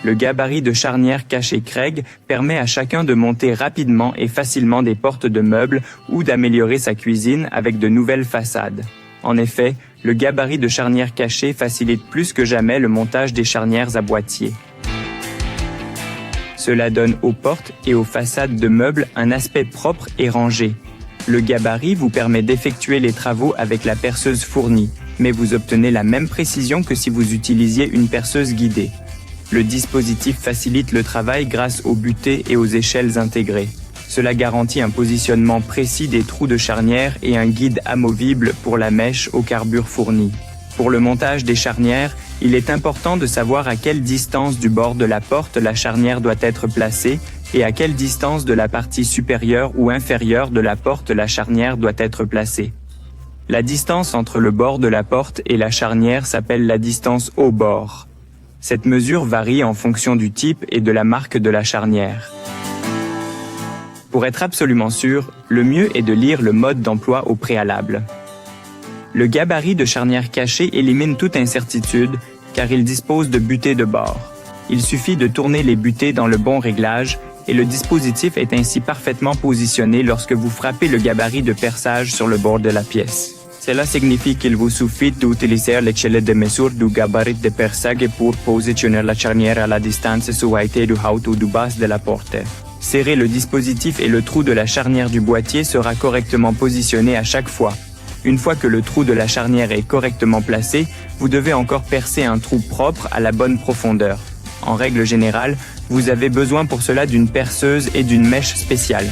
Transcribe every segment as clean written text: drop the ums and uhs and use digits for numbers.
Le gabarit de charnière caché Craig permet à chacun de monter rapidement et facilement des portes de meubles ou d'améliorer sa cuisine avec de nouvelles façades. En effet, le gabarit de charnière caché facilite plus que jamais le montage des charnières à boîtier. Cela donne aux portes et aux façades de meubles un aspect propre et rangé. Le gabarit vous permet d'effectuer les travaux avec la perceuse fournie, mais vous obtenez la même précision que si vous utilisiez une perceuse guidée. Le dispositif facilite le travail grâce aux butées et aux échelles intégrées. Cela garantit un positionnement précis des trous de charnière et un guide amovible pour la mèche au carbure fourni. Pour le montage des charnières, il est important de savoir à quelle distance du bord de la porte la charnière doit être placée et à quelle distance de la partie supérieure ou inférieure de la porte la charnière doit être placée. La distance entre le bord de la porte et la charnière s'appelle la distance au bord. Cette mesure varie en fonction du type et de la marque de la charnière. Pour être absolument sûr, le mieux est de lire le mode d'emploi au préalable. Le gabarit de charnière caché élimine toute incertitude car il dispose de butées de bord. Il suffit de tourner les butées dans le bon réglage et le dispositif est ainsi parfaitement positionné lorsque vous frappez le gabarit de perçage sur le bord de la pièce. Cela signifie qu'il vous suffit d'utiliser l'échelle de mesure du gabarit de perçage pour positionner la charnière à la distance souhaitée du haut ou du bas de la porte. Serrer le dispositif et le trou de la charnière du boîtier sera correctement positionné à chaque fois. Une fois que le trou de la charnière est correctement placé, vous devez encore percer un trou propre à la bonne profondeur. En règle générale, vous avez besoin pour cela d'une perceuse et d'une mèche spéciale.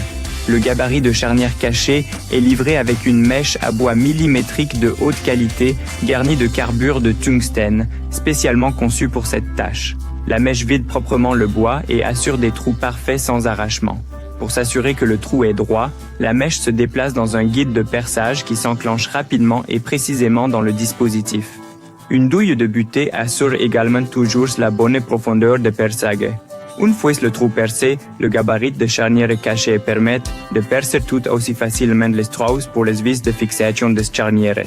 Le gabarit de charnière caché est livré avec une mèche à bois millimétrique de haute qualité garnie de carbure de tungstène, spécialement conçue pour cette tâche. La mèche vide proprement le bois et assure des trous parfaits sans arrachement. Pour s'assurer que le trou est droit, la mèche se déplace dans un guide de perçage qui s'enclenche rapidement et précisément dans le dispositif. Une douille de butée assure également toujours la bonne profondeur de perçage. Une fois le trou percé, le gabarit de charnière caché permet de percer tout aussi facilement les trous pour les vis de fixation des charnieres.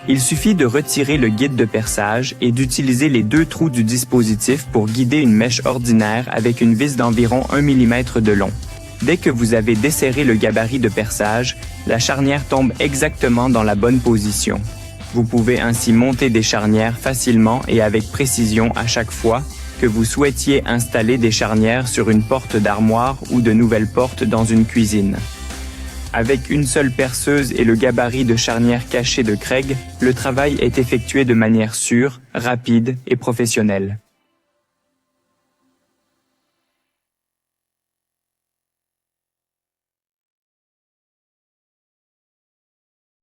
Il suffit de retirer le guide de perçage et d'utiliser les deux trous du dispositif pour guider une mèche ordinaire avec une vis d'environ 1 mm de long. Dès que vous avez desserré le gabarit de perçage, la charnière tombe exactement dans la bonne position. Vous pouvez ainsi monter des charnières facilement et avec précision à chaque fois que vous souhaitiez installer des charnières sur une porte d'armoire ou de nouvelles portes dans une cuisine. Avec une seule perceuse et le gabarit de charnière caché de Craig, le travail est effectué de manière sûre, rapide et professionnelle.